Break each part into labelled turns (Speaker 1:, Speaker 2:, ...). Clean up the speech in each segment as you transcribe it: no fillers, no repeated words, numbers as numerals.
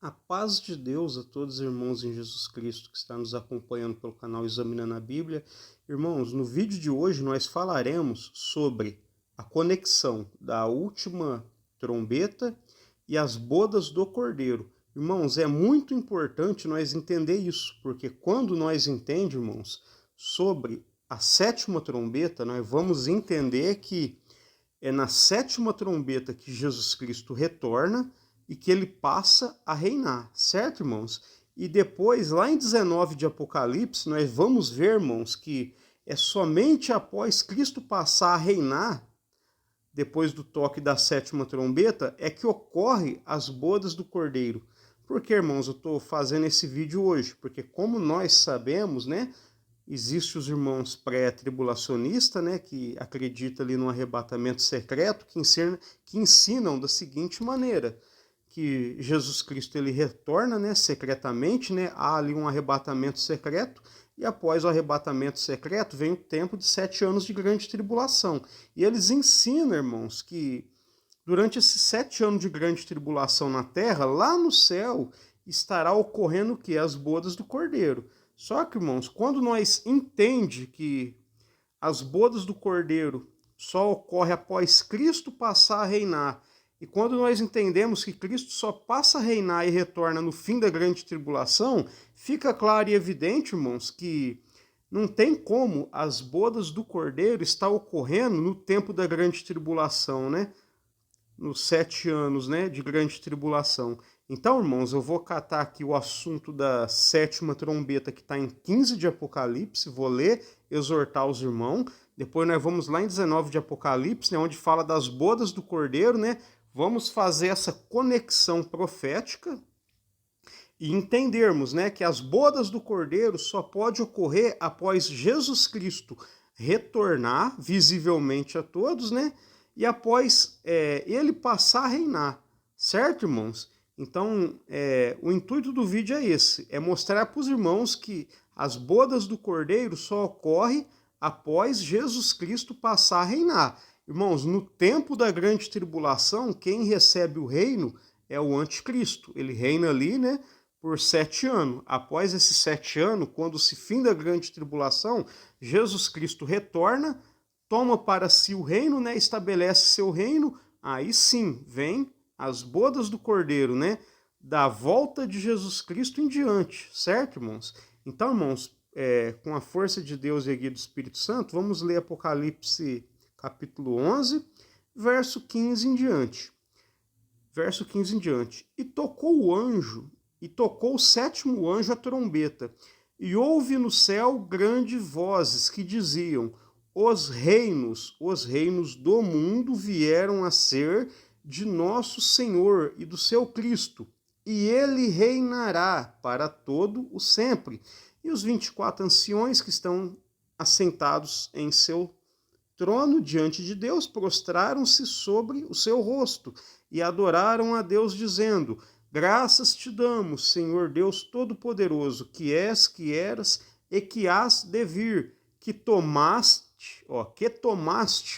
Speaker 1: A paz de Deus a todos os irmãos em Jesus Cristo que está nos acompanhando pelo canal Examinando a Bíblia. Irmãos, no vídeo de hoje nós falaremos sobre a conexão da última trombeta e as bodas do Cordeiro. Irmãos, é muito importante nós entender isso, porque quando nós entendemos, irmãos, sobre a sétima trombeta, nós vamos entender que é na sétima trombeta que Jesus Cristo retorna e que ele passa a reinar, certo, irmãos? E depois, lá em 19 de Apocalipse, nós vamos ver, irmãos, que é somente após Cristo passar a reinar, depois do toque da sétima trombeta, é que ocorre as bodas do Cordeiro. Por que, irmãos, eu estou fazendo esse vídeo hoje? Porque como nós sabemos, né, existem os irmãos pré-tribulacionistas, né, que acreditam ali no arrebatamento secreto, que ensinam da seguinte maneira, que Jesus Cristo ele retorna, né, secretamente, né, há ali um arrebatamento secreto, e após o arrebatamento secreto vem o tempo de 7 anos de grande tribulação. E eles ensinam, irmãos, que durante esses 7 anos de grande tribulação na terra, lá no céu, estará ocorrendo o que? As bodas do Cordeiro. Só que, irmãos, quando nós entendemos que as bodas do Cordeiro só ocorrem após Cristo passar a reinar, e quando nós entendemos que Cristo só passa a reinar e retorna no fim da grande tribulação, fica claro e evidente, irmãos, que não tem como as bodas do Cordeiro estar ocorrendo no tempo da grande tribulação, né? Nos 7 anos, né, de grande tribulação. Então, irmãos, eu vou catar aqui o assunto da sétima trombeta que está em 15 de Apocalipse, vou ler, exortar os irmãos. Depois nós vamos lá em 19 de Apocalipse, né, onde fala das bodas do Cordeiro, né? Vamos fazer essa conexão profética e entendermos, né, que as bodas do Cordeiro só pode ocorrer após Jesus Cristo retornar visivelmente a todos, né? E após ele passar a reinar, certo, irmãos? Então, o intuito do vídeo é esse, é mostrar para os irmãos que as bodas do Cordeiro só ocorrem após Jesus Cristo passar a reinar. Irmãos, no tempo da grande tribulação, quem recebe o reino é o anticristo. Ele reina ali, né, por 7 anos. Após esses 7 anos, quando se finda a grande tribulação, Jesus Cristo retorna, toma para si o reino, né, estabelece seu reino, aí sim vem as bodas do Cordeiro, né, da volta de Jesus Cristo em diante, certo, irmãos? Então, irmãos, com a força de Deus e a guia do Espírito Santo, vamos ler Apocalipse capítulo 11, verso 15 em diante. Verso 15 em diante. E tocou o sétimo anjo a trombeta, e houve no céu grandes vozes que diziam: os reinos do mundo vieram a ser de nosso Senhor e do seu Cristo, e ele reinará para todo o sempre. E os 24 anciões que estão assentados em seu trono diante de Deus, prostraram-se sobre o seu rosto e adoraram a Deus, dizendo: graças te damos, Senhor Deus Todo-Poderoso, que és, que eras e que hás de vir, que tomaste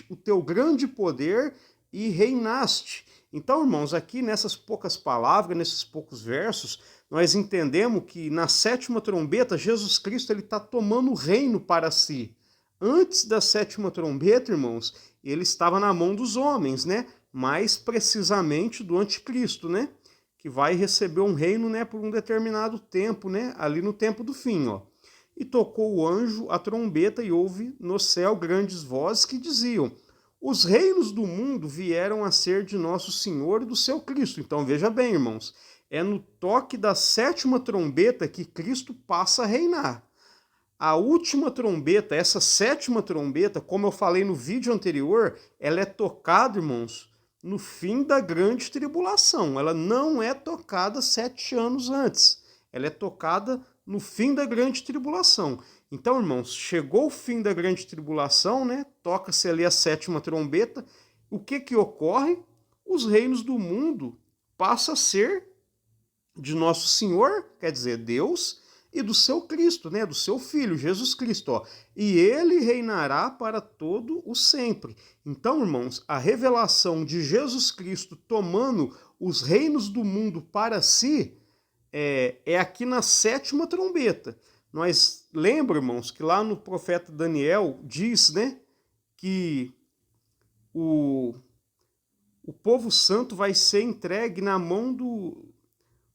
Speaker 1: o teu grande poder e reinaste. Então, irmãos, aqui nessas poucas palavras, nesses poucos versos, nós entendemos que na sétima trombeta, Jesus Cristo está tomando o reino para si. Antes da sétima trombeta, irmãos, ele estava na mão dos homens, né? Mais precisamente do anticristo, né? Que vai receber um reino, né, por um determinado tempo, né? Ali no tempo do fim, ó. E tocou o anjo a trombeta e houve no céu grandes vozes que diziam: os reinos do mundo vieram a ser de nosso Senhor e do seu Cristo. Então veja bem, irmãos, é no toque da sétima trombeta que Cristo passa a reinar. A última trombeta, essa sétima trombeta, como eu falei no vídeo anterior, ela é tocada, irmãos, no fim da grande tribulação. Ela não é tocada 7 anos antes. Ela é tocada no fim da grande tribulação. Então, irmãos, chegou o fim da grande tribulação, né? Toca-se ali a sétima trombeta. O que ocorre? Os reinos do mundo passam a ser de nosso Senhor, quer dizer, Deus, e do seu Cristo, né, do seu Filho, Jesus Cristo, ó. E ele reinará para todo o sempre. Então, irmãos, a revelação de Jesus Cristo tomando os reinos do mundo para si é aqui na sétima trombeta. Nós lembra, irmãos, que lá no profeta Daniel diz, né, que o povo santo vai ser entregue na mão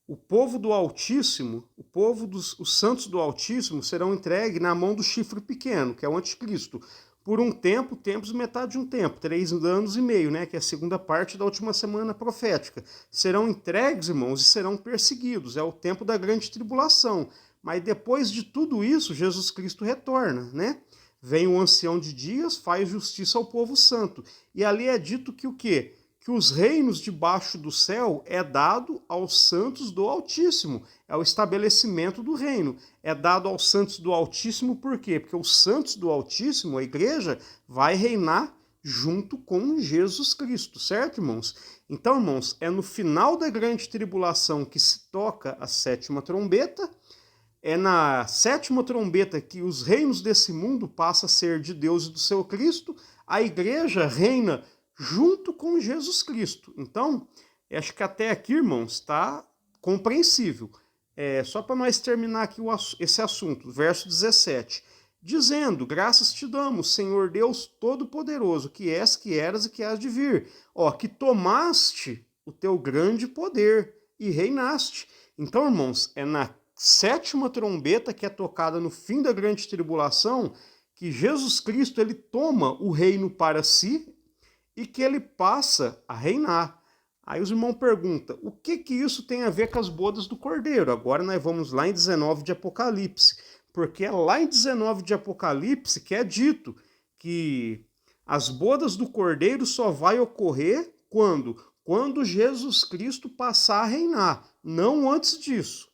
Speaker 1: o povo do Altíssimo, os santos do Altíssimo serão entregues na mão do chifre pequeno, que é o anticristo, por um tempo, tempos e metade de um tempo, 3 anos e meio, né, que é a segunda parte da última semana profética. Serão entregues, irmãos, e serão perseguidos. É o tempo da grande tribulação. Mas depois de tudo isso, Jesus Cristo retorna, né? Vem o ancião de dias, faz justiça ao povo santo. E ali é dito que o quê? Que os reinos debaixo do céu é dado aos santos do Altíssimo. É o estabelecimento do reino. É dado aos santos do Altíssimo por quê? Porque os santos do Altíssimo, a igreja, vai reinar junto com Jesus Cristo, certo, irmãos? Então, irmãos, é no final da grande tribulação que se toca a sétima trombeta. É na sétima trombeta que os reinos desse mundo passam a ser de Deus e do seu Cristo. A igreja reina junto com Jesus Cristo. Então, acho que até aqui, irmãos, está compreensível. Só para nós terminar aqui esse assunto, verso 17. Dizendo, graças te damos, Senhor Deus Todo-Poderoso, que és, que eras e que has de vir. Que tomaste o teu grande poder e reinaste. Então, irmãos, é na sétima trombeta que é tocada no fim da grande tribulação que Jesus Cristo ele toma o reino para si e que ele passa a reinar. Aí os irmãos perguntam, o que isso tem a ver com as bodas do Cordeiro? Agora nós vamos lá em 19 de Apocalipse, porque é lá em 19 de Apocalipse que é dito que as bodas do Cordeiro só vai ocorrer quando Jesus Cristo passar a reinar, não antes disso.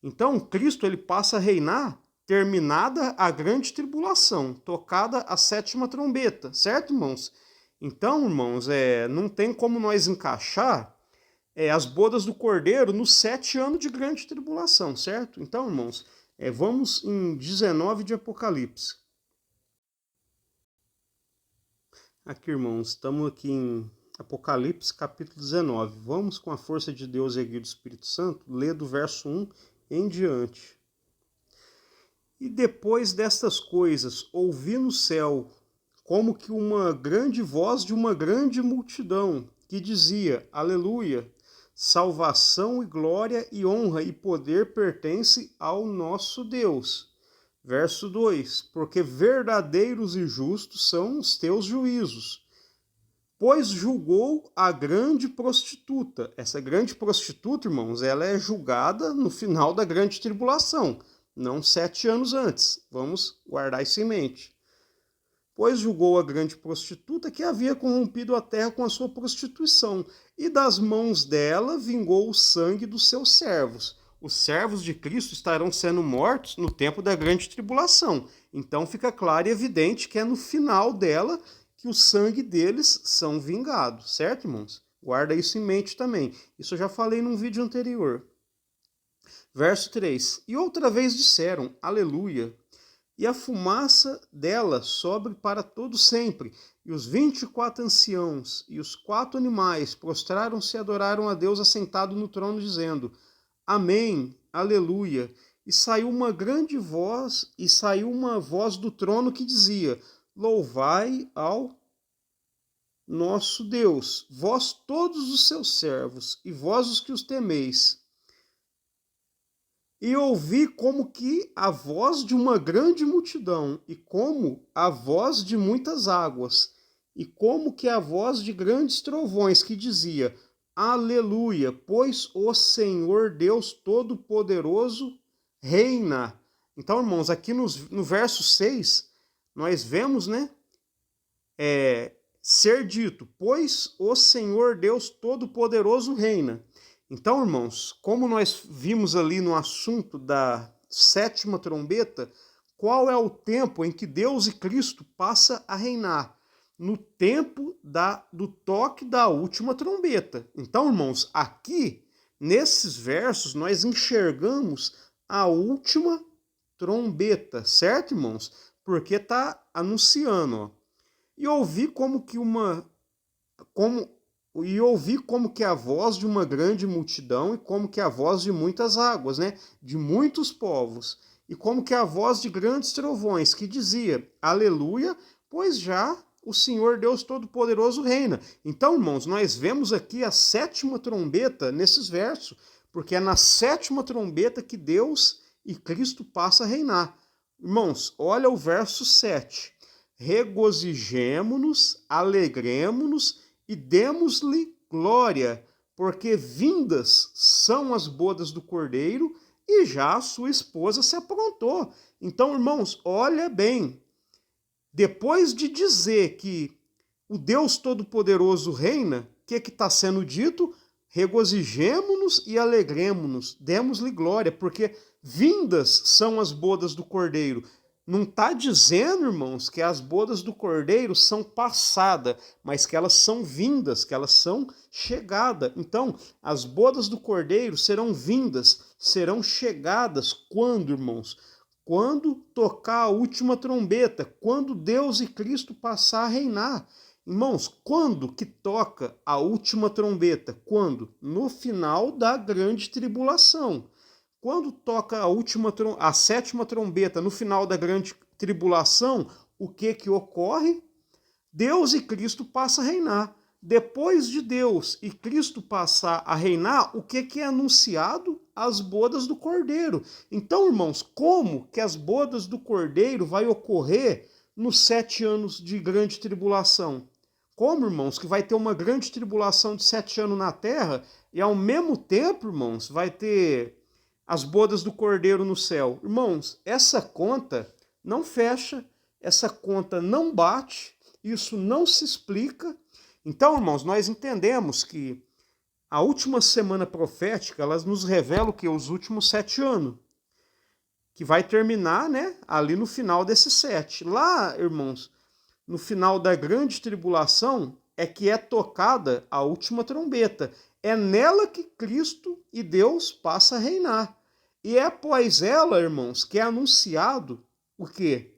Speaker 1: Então, Cristo ele passa a reinar terminada a grande tribulação, tocada a sétima trombeta, certo, irmãos? Então, irmãos, não tem como nós encaixar as bodas do Cordeiro nos 7 anos de grande tribulação, certo? Então, irmãos, vamos em 19 de Apocalipse. Aqui, irmãos, estamos aqui em Apocalipse, capítulo 19. Vamos, com a força de Deus e a guia do Espírito Santo, ler do verso 1 em diante. E depois destas coisas, ouvi no céu, como que uma grande voz de uma grande multidão, que dizia, Aleluia, salvação e glória e honra e poder pertence ao nosso Deus. Verso 2, porque verdadeiros e justos são os teus juízos. Pois julgou a grande prostituta. Essa grande prostituta, irmãos, ela é julgada no final da grande tribulação, não 7 anos antes. Vamos guardar isso em mente. Pois julgou a grande prostituta que havia corrompido a terra com a sua prostituição, e das mãos dela vingou o sangue dos seus servos. Os servos de Cristo estarão sendo mortos no tempo da grande tribulação. Então fica claro e evidente que é no final dela que o sangue deles são vingados, certo, irmãos? Guarda isso em mente também. Isso eu já falei num vídeo anterior. Verso 3. E outra vez disseram, Aleluia, e a fumaça dela sobe para todo sempre. E os 24 anciãos e os 4 animais prostraram-se e adoraram a Deus assentado no trono, dizendo, Amém, Aleluia. E saiu uma grande voz, uma voz do trono que dizia, Louvai ao nosso Deus, vós todos os seus servos, e vós os que os temeis. E ouvi como que a voz de uma grande multidão, e como a voz de muitas águas, e como que a voz de grandes trovões, que dizia, Aleluia, pois o Senhor Deus Todo-Poderoso reina. Então, irmãos, aqui no verso 6, nós vemos, né, ser dito, pois o Senhor Deus Todo-Poderoso reina. Então, irmãos, como nós vimos ali no assunto da sétima trombeta, qual é o tempo em que Deus e Cristo passa a reinar? No tempo do toque da última trombeta. Então, irmãos, aqui, nesses versos, nós enxergamos a última trombeta, certo, irmãos? Porque está anunciando, E ouvi como e ouvi como que a voz de uma grande multidão e como que a voz de muitas águas, né? De muitos povos. E como que a voz de grandes trovões, que dizia, aleluia, pois já o Senhor Deus Todo-Poderoso reina. Então, irmãos, nós vemos aqui a sétima trombeta nesses versos, porque é na sétima trombeta que Deus e Cristo passa a reinar. Irmãos, olha o verso 7. Regozijemo-nos, alegremo-nos e demos-lhe glória, porque vindas são as bodas do Cordeiro e já a sua esposa se aprontou. Então, irmãos, olha bem, depois de dizer que o Deus Todo-Poderoso reina, o que está sendo dito? Regozijemo-nos e alegremo-nos, demos-lhe glória, porque vindas são as bodas do Cordeiro. Não está dizendo, irmãos, que as bodas do Cordeiro são passadas, mas que elas são vindas, que elas são chegadas. Então, as bodas do Cordeiro serão vindas, serão chegadas quando, irmãos? Quando tocar a última trombeta, quando Deus e Cristo passar a reinar. Irmãos, quando que toca a última trombeta? Quando? No final da grande tribulação. Quando toca a sétima trombeta no final da grande tribulação, o que ocorre? Deus e Cristo passam a reinar. Depois de Deus e Cristo passar a reinar, o que é anunciado? As bodas do Cordeiro. Então, irmãos, como que as bodas do Cordeiro vai ocorrer nos 7 anos de grande tribulação? Como, irmãos, que vai ter uma grande tribulação de 7 anos na terra e ao mesmo tempo, irmãos, vai ter as bodas do Cordeiro no céu? Irmãos, essa conta não fecha, essa conta não bate, isso não se explica. Então, irmãos, nós entendemos que a última semana profética, ela nos revela o que? Os últimos 7 anos, que vai terminar, né, ali no final desses 7. Lá, irmãos, no final da grande tribulação, é que é tocada a última trombeta. É nela que Cristo e Deus passam a reinar. E é após ela, irmãos, que é anunciado o quê?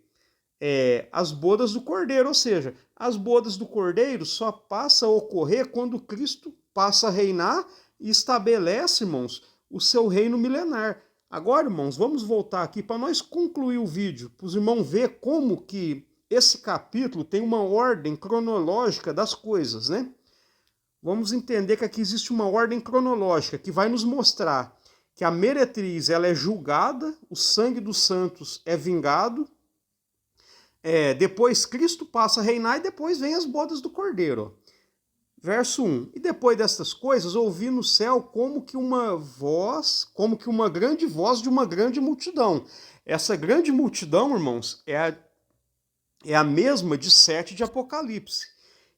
Speaker 1: As bodas do Cordeiro, ou seja, as bodas do Cordeiro só passam a ocorrer quando Cristo passa a reinar e estabelece, irmãos, o seu reino milenar. Agora, irmãos, vamos voltar aqui para nós concluir o vídeo, para os irmãos ver como que esse capítulo tem uma ordem cronológica das coisas, né? Vamos entender que aqui existe uma ordem cronológica que vai nos mostrar que a meretriz ela é julgada, o sangue dos santos é vingado, depois Cristo passa a reinar e depois vem as bodas do Cordeiro. Verso 1. E depois destas coisas, ouvi no céu como que uma grande voz de uma grande multidão. Essa grande multidão, irmãos, é a mesma de 7 de Apocalipse.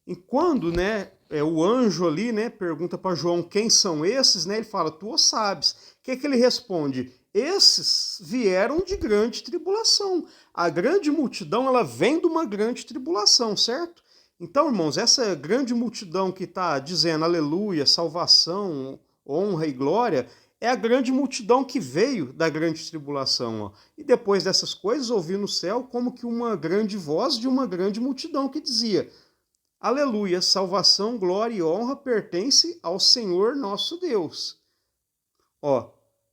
Speaker 1: E quando, né, o anjo ali, né, pergunta para João quem são esses, né, ele fala, tu o sabes. O que ele responde? Esses vieram de grande tribulação. A grande multidão, ela vem de uma grande tribulação, certo? Então, irmãos, essa grande multidão que está dizendo aleluia, salvação, honra e glória, é a grande multidão que veio da grande tribulação. Ó. E depois dessas coisas, ouvi no céu como que uma grande voz de uma grande multidão que dizia, aleluia, salvação, glória e honra pertence ao Senhor nosso Deus. Ó,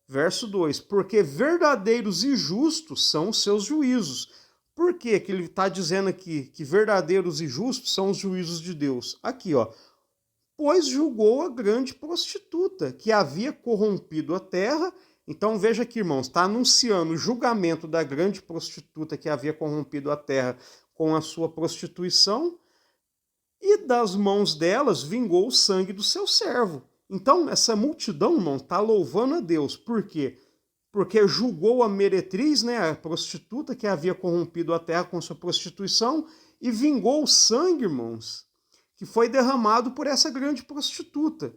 Speaker 1: verso 2, porque verdadeiros e justos são os seus juízos. Por que ele está dizendo aqui que verdadeiros e justos são os juízos de Deus? Aqui, ó. Pois julgou a grande prostituta, que havia corrompido a terra. Então veja aqui, irmãos, está anunciando o julgamento da grande prostituta que havia corrompido a terra com a sua prostituição. E das mãos delas vingou o sangue do seu servo. Então, essa multidão, irmão, está louvando a Deus. Por quê? Porque julgou a meretriz, né, a prostituta que havia corrompido a terra com sua prostituição, e vingou o sangue, irmãos, que foi derramado por essa grande prostituta.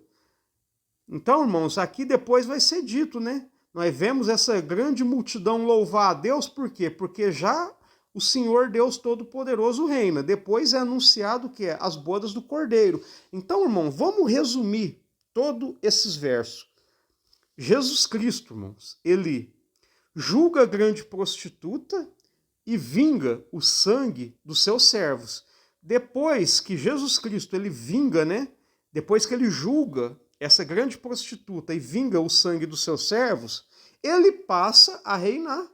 Speaker 1: Então, irmãos, aqui depois vai ser dito, né? Nós vemos essa grande multidão louvar a Deus, por quê? Porque já o Senhor Deus Todo-Poderoso reina. Depois é anunciado que é as bodas do Cordeiro. Então, irmão, vamos resumir todos esses versos. Jesus Cristo, irmãos, ele julga a grande prostituta e vinga o sangue dos seus servos. Depois que Jesus Cristo ele vinga, né? depois que ele julga essa grande prostituta e vinga o sangue dos seus servos, ele passa a reinar.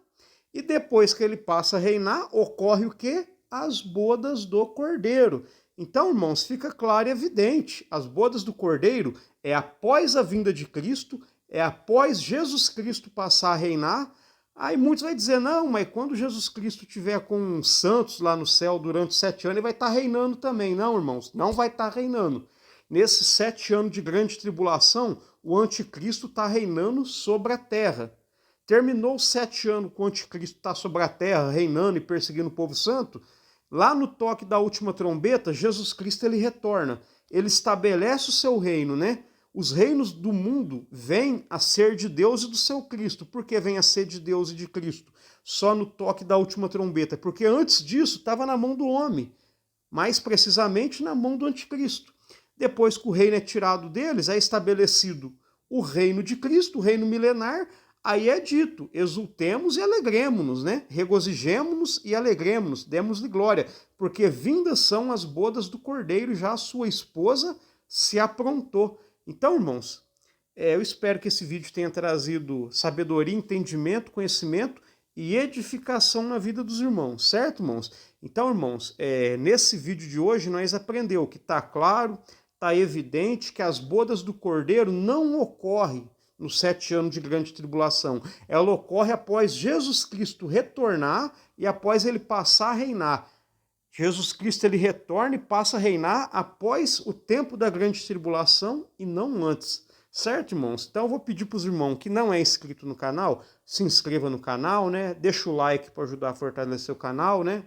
Speaker 1: E depois que ele passa a reinar, ocorre o quê? As bodas do Cordeiro. Então, irmãos, fica claro e evidente, as bodas do Cordeiro é após a vinda de Cristo, é após Jesus Cristo passar a reinar. Aí muitos vão dizer, não, mas quando Jesus Cristo estiver com os santos lá no céu durante 7 anos, ele vai estar reinando também. Não, irmãos, não vai estar reinando. Nesses 7 anos de grande tribulação, o anticristo está reinando sobre a terra. Terminou os 7 anos que o anticristo está sobre a terra, reinando e perseguindo o povo santo, lá no toque da última trombeta, Jesus Cristo ele retorna. Ele estabelece o seu reino, né? Os reinos do mundo vêm a ser de Deus e do seu Cristo. Por que vem a ser de Deus e de Cristo? Só no toque da última trombeta. Porque antes disso estava na mão do homem. Mais precisamente na mão do anticristo. Depois que o reino é tirado deles, é estabelecido o reino de Cristo, o reino milenar. Aí é dito, exultemos e alegremos-nos, né? Regozijemo-nos e alegremos-nos, demos-lhe glória. Porque vindas são as bodas do Cordeiro, já a sua esposa se aprontou. Então, irmãos, eu espero que esse vídeo tenha trazido sabedoria, entendimento, conhecimento e edificação na vida dos irmãos, certo, irmãos? Então, irmãos, nesse vídeo de hoje nós aprendemos que está claro, está evidente que as bodas do Cordeiro não ocorrem nos 7 anos de grande tribulação. Ela ocorre após Jesus Cristo retornar e após ele passar a reinar. Jesus Cristo ele retorna e passa a reinar após o tempo da grande tribulação e não antes. Certo, irmãos? Então eu vou pedir para os irmãos que não é inscrito no canal, se inscreva no canal, né? Deixa o like para ajudar a fortalecer o canal, né?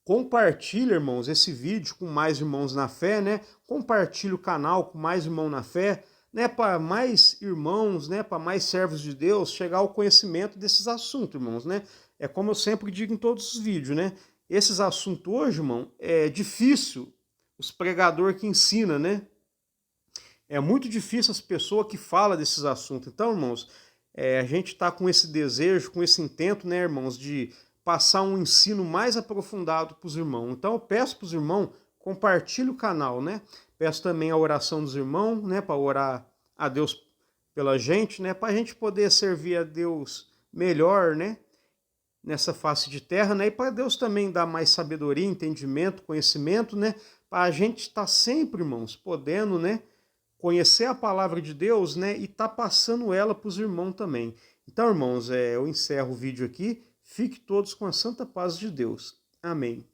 Speaker 1: Compartilhe, irmãos, esse vídeo com mais irmãos na fé, né? Compartilhe o canal com mais irmãos na fé, né? Para mais irmãos, né? Para mais servos de Deus chegar ao conhecimento desses assuntos, irmãos, né? É como eu sempre digo em todos os vídeos, né? Esses assuntos hoje, irmão, é difícil os pregadores que ensinam, né? É muito difícil as pessoas que falam desses assuntos. Então, irmãos, a gente está com esse desejo, com esse intento, né, irmãos, de passar um ensino mais aprofundado para os irmãos. Então, eu peço para os irmãos, compartilhe o canal, né? Peço também a oração dos irmãos, né, para orar a Deus pela gente, né, para a gente poder servir a Deus melhor, né? Nessa face de terra, né? E para Deus também dar mais sabedoria, entendimento, conhecimento, né? Para a gente estar sempre, irmãos, podendo, né? Conhecer a palavra de Deus, né? E tá passando ela para os irmãos também. Então, irmãos, eu encerro o vídeo aqui. Fique todos com a santa paz de Deus. Amém.